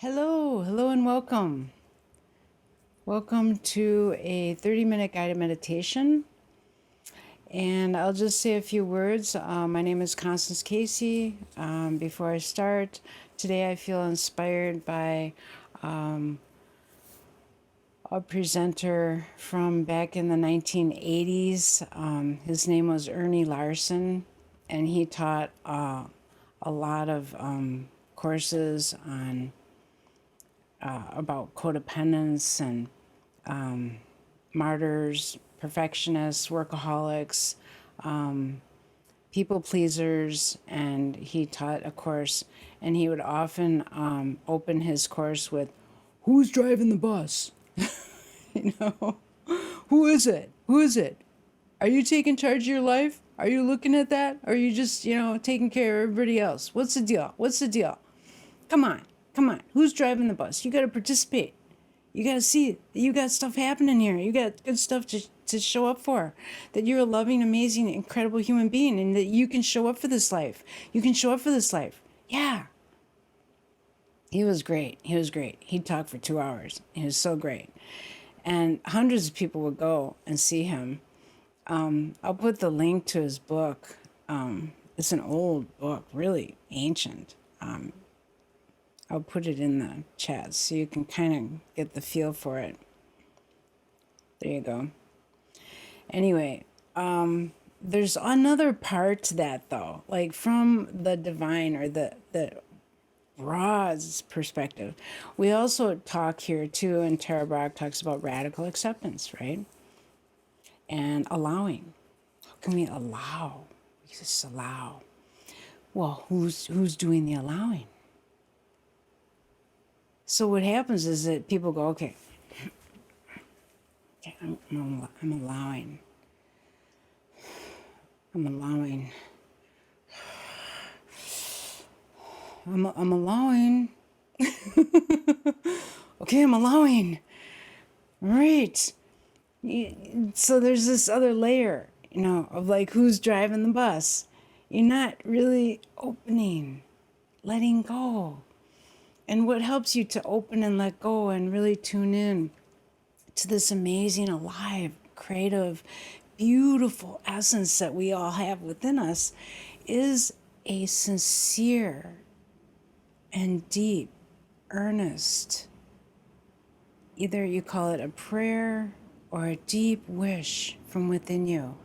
Hello, and welcome. Welcome to a 30-minute guided meditation. And I'll just say a few words. My name is Constance Casey. Before I start, today I feel inspired by a presenter from back in the 1980s. His name was Ernie Larson, and he taught a lot of courses on about codependence and martyrs, perfectionists, workaholics, people pleasers, and he taught a course. And he would often open his course with, "Who's driving the bus?" you know, who is it? Who is it? Are you taking charge of your life? Are you looking at that? Or are you just, taking care of everybody else? What's the deal? What's the deal? Come on, come on. Who's driving the bus? You got to participate. You got to see that you got stuff happening here. You got good stuff to show up for. That you're a loving, amazing, incredible human being and that you can show up for this life. You can show up for this life. Yeah. He was great. He was great. He'd talk for 2 hours. He was so great. And hundreds of people would go and see him. I'll put the link to his book. It's an old book, really ancient. I'll put it in the chat so you can kind of get the feel for it. There you go. Anyway, there's another part to that though, like from the divine or the broad perspective. We also talk here too, and Tara Brach talks about radical acceptance, right? And allowing. How can we allow? We just allow. Well, who's doing the allowing? So what happens is that people go, okay, I'm allowing. I'm allowing. I'm allowing. Okay, I'm allowing. Right. So there's this other layer, of like who's driving the bus. You're not really opening, letting go. And what helps you to open and let go and really tune in to this amazing, alive, creative, beautiful essence that we all have within us is a sincere and deep, earnest, either you call it a prayer or a deep wish from within you.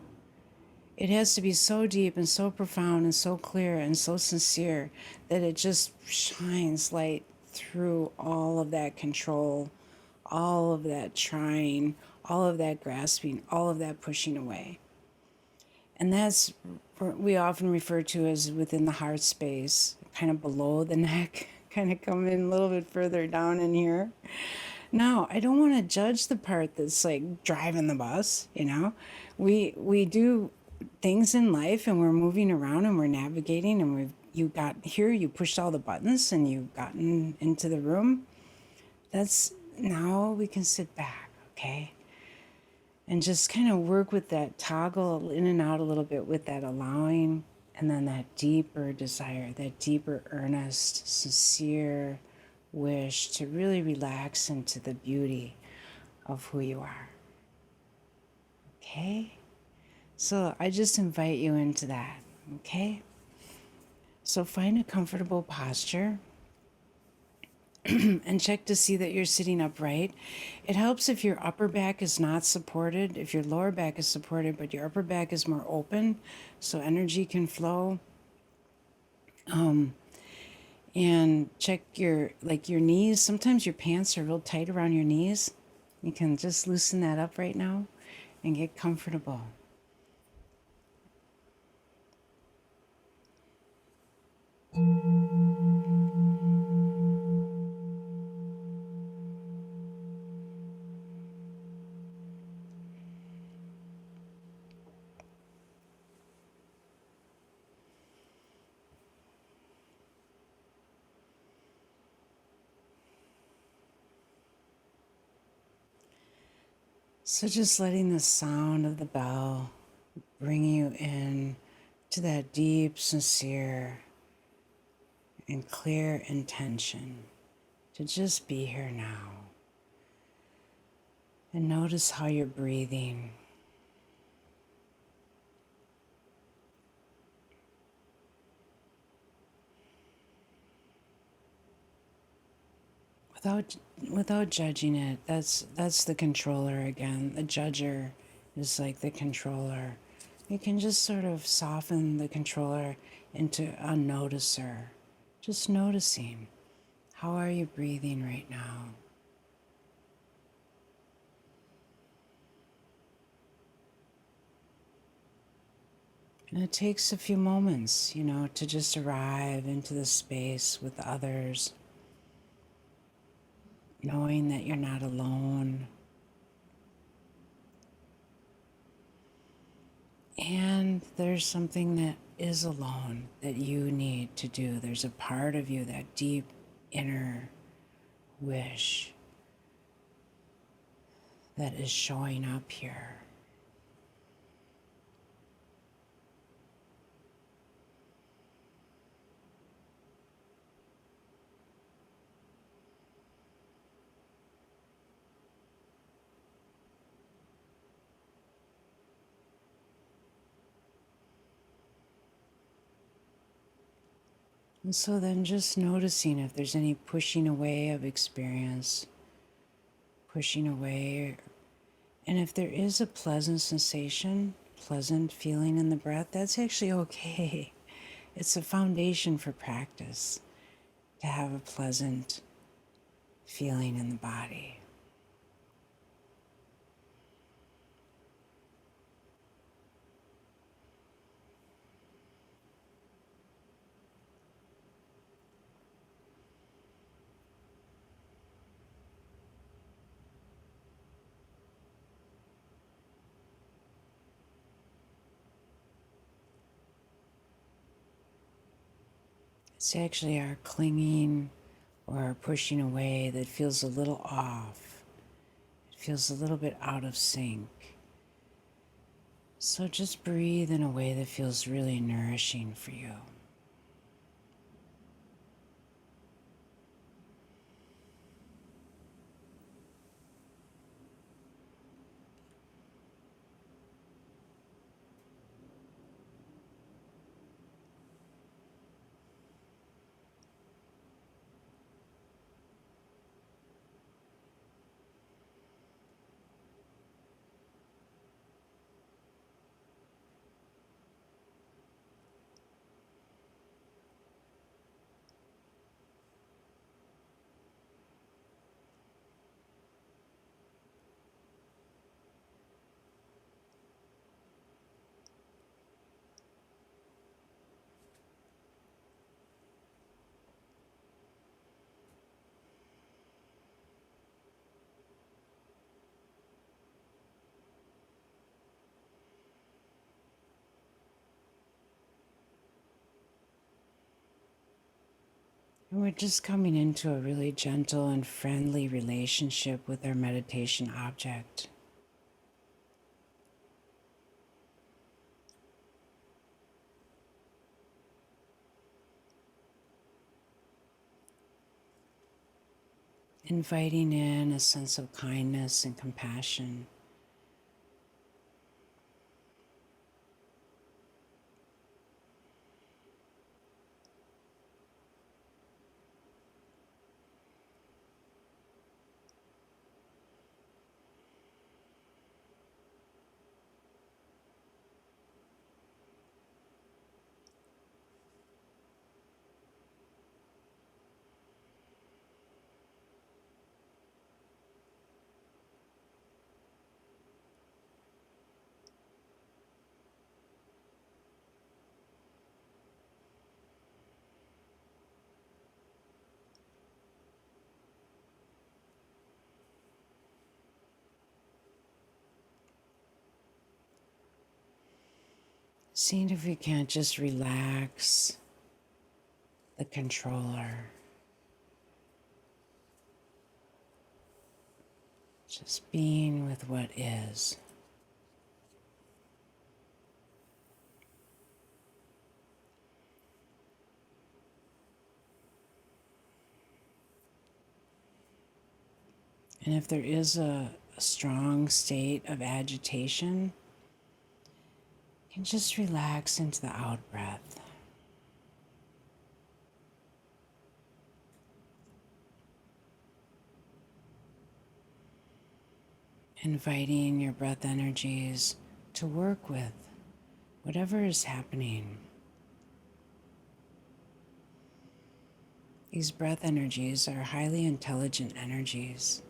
It has to be so deep and so profound and so clear and so sincere that it just shines light through all of that control, all of that trying, all of that grasping, all of that pushing away. And that's what we often refer to as within the heart space, kind of below the neck, kind of come in a little bit further down in here. Now, I don't want to judge the part that's like driving the bus, We do things in life and we're moving around and we're navigating and you got here, you pushed all the buttons and you've gotten into the room. That's now we can sit back, okay? And just kind of work with that toggle in and out a little bit with that allowing and then that deeper desire, that deeper earnest, sincere wish to really relax into the beauty of who you are. Okay? So I just invite you into that, okay? So find a comfortable posture and check to see that you're sitting upright. It helps if your upper back is not supported, if your lower back is supported, but your upper back is more open so energy can flow. And check your knees. Sometimes your pants are real tight around your knees. You can just loosen that up right now and get comfortable. So just letting the sound of the bell bring you in to that deep, sincere, and clear intention to just be here now. And notice how you're breathing. Without without judging it. That's the controller again. The judger is like the controller. You can just sort of soften the controller into a noticer. Just noticing. How are you breathing right now? And it takes a few moments, to just arrive into the space with others, knowing that you're not alone. And there's something that is alone that you need to do. There's a part of you, that deep inner wish, that is showing up here. And so then just noticing if there's any pushing away of experience, pushing away. And if there is a pleasant sensation, pleasant feeling in the breath, that's actually okay. It's a foundation for practice to have a pleasant feeling in the body. It's actually our clinging or our pushing away that feels a little off. It feels a little bit out of sync. So just breathe in a way that feels really nourishing for you. And we're just coming into a really gentle and friendly relationship with our meditation object. Inviting in a sense of kindness and compassion. Seeing if we can't just relax the controller. Just being with what is. And if there is a strong state of agitation, you can just relax into the out breath. Inviting your breath energies to work with whatever is happening. These breath energies are highly intelligent energies.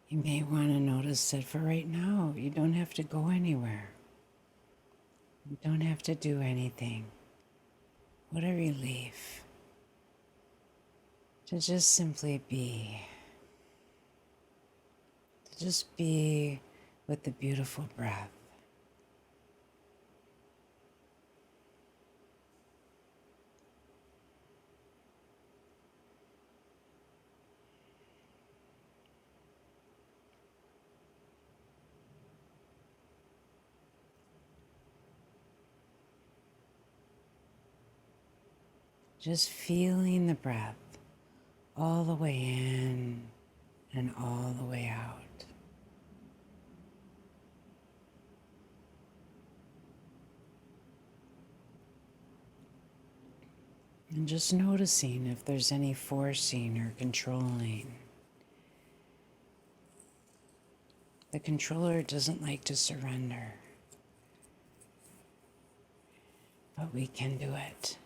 You may want to notice that for right now, you don't have to go anywhere. You don't have to do anything. What a relief to just simply be. To just be with the beautiful breath. Just feeling the breath all the way in and all the way out. And just noticing if there's any forcing or controlling. The controller doesn't like to surrender, but we can do it.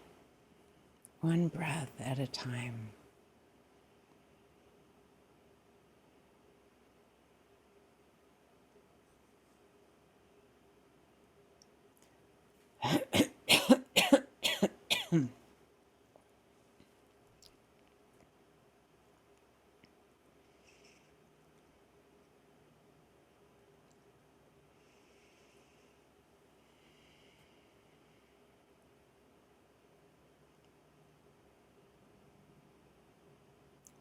One breath at a time.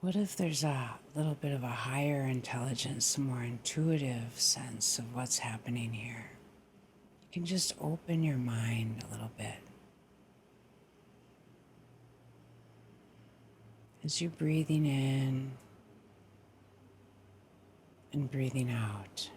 What if there's a little bit of a higher intelligence, a more intuitive sense of what's happening here? You can just open your mind a little bit. As you're breathing in and breathing out.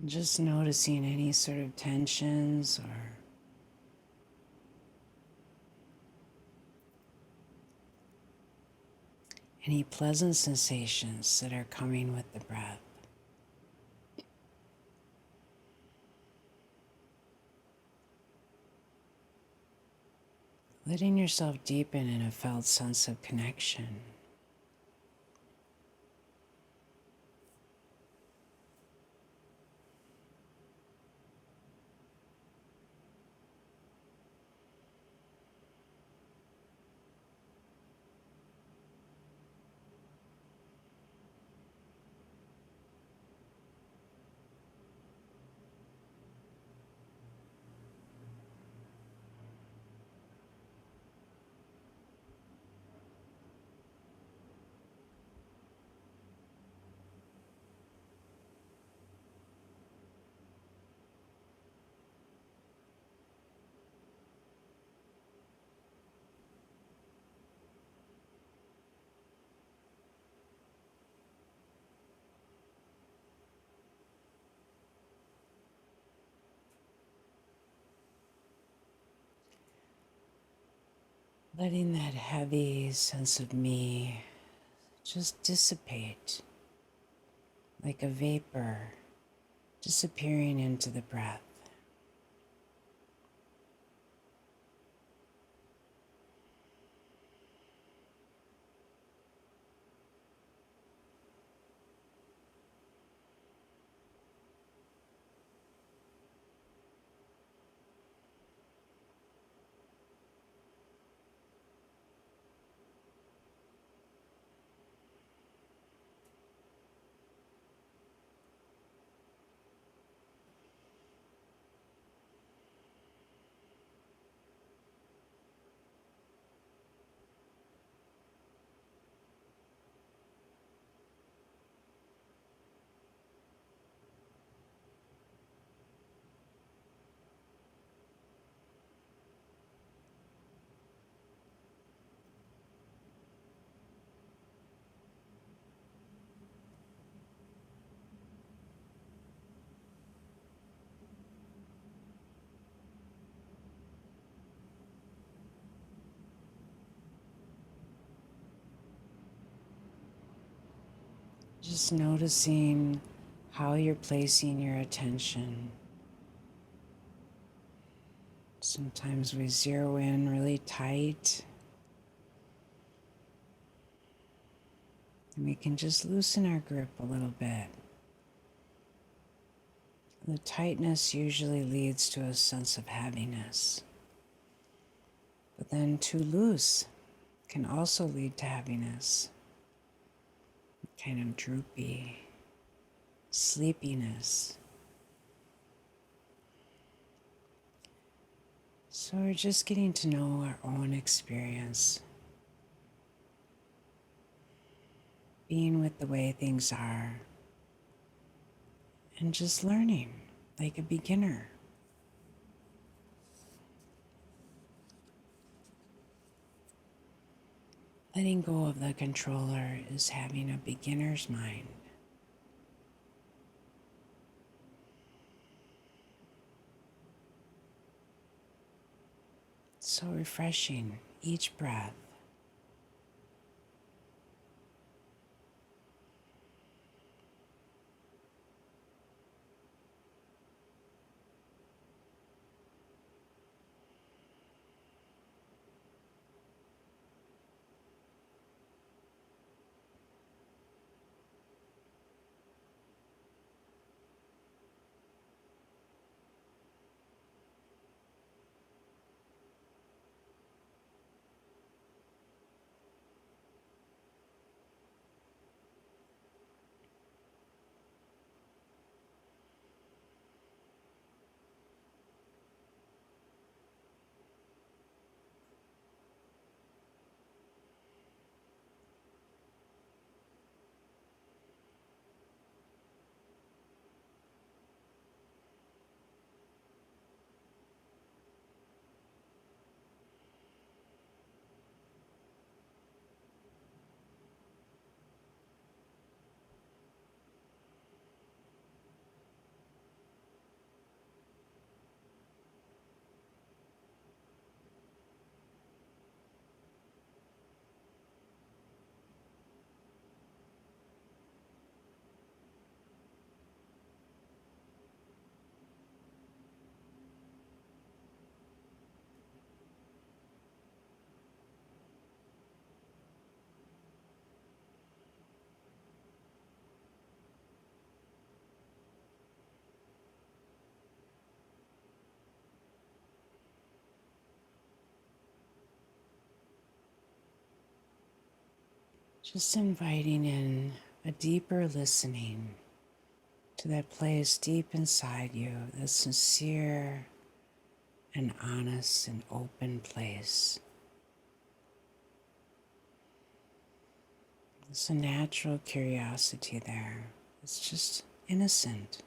Just noticing any sort of tensions or any pleasant sensations that are coming with the breath. Letting yourself deepen in a felt sense of connection. Letting that heavy sense of me just dissipate like a vapor disappearing into the breath. Just noticing how you're placing your attention. Sometimes we zero in really tight, and we can just loosen our grip a little bit. The tightness usually leads to a sense of heaviness, but then too loose can also lead to heaviness, kind of droopy, sleepiness. So we're just getting to know our own experience, being with the way things are, and just learning like a beginner. Letting go of the controller is having a beginner's mind. So refreshing each breath. Just inviting in a deeper listening to that place deep inside you, that sincere and honest and open place. There's a natural curiosity there. It's just innocent.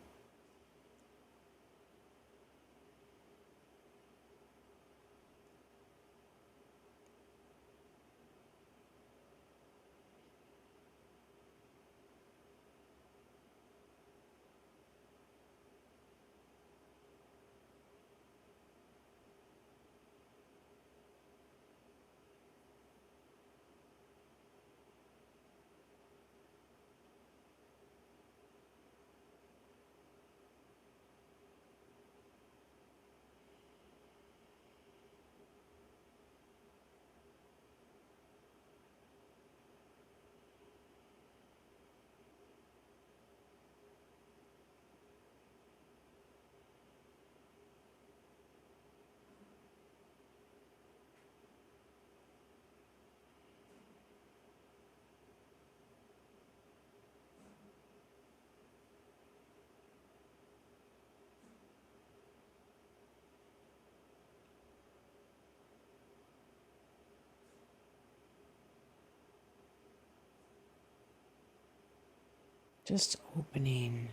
Just opening,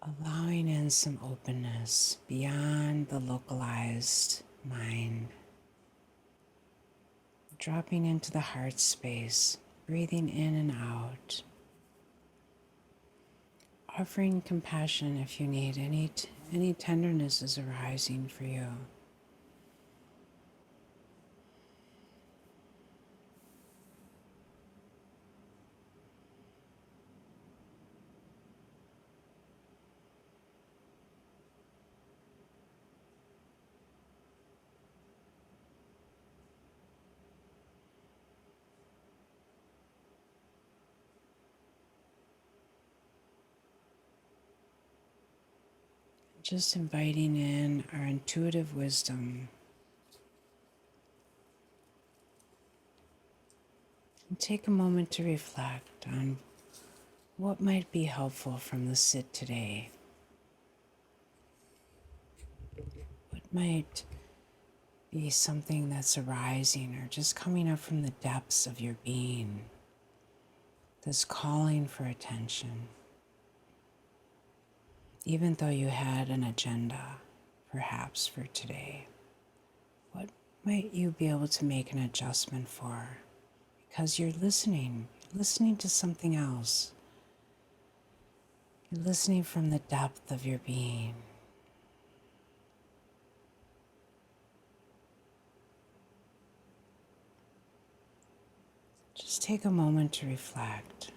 allowing in some openness beyond the localized mind, dropping into the heart space, breathing in and out, offering compassion if you need any tenderness is arising for you. Just inviting in our intuitive wisdom. And take a moment to reflect on what might be helpful from the sit today. What might be something that's arising or just coming up from the depths of your being that's calling for attention. Even though you had an agenda, perhaps for today, what might you be able to make an adjustment for? Because you're listening to something else. You're listening from the depth of your being. Just take a moment to reflect.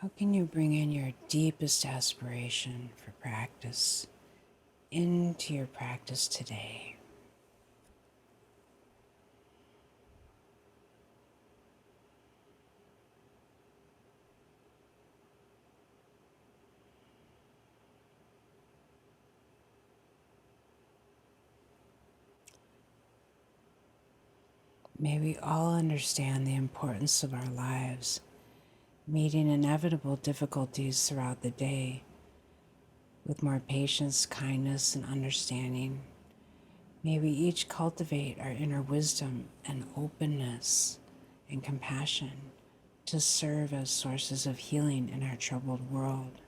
How can you bring in your deepest aspiration for practice into your practice today? May we all understand the importance of our lives, meeting inevitable difficulties throughout the day with more patience, kindness, and understanding. May we each cultivate our inner wisdom and openness and compassion to serve as sources of healing in our troubled world.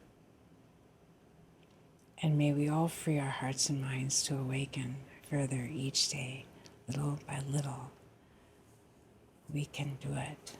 And may we all free our hearts and minds to awaken further each day, little by little. We can do it.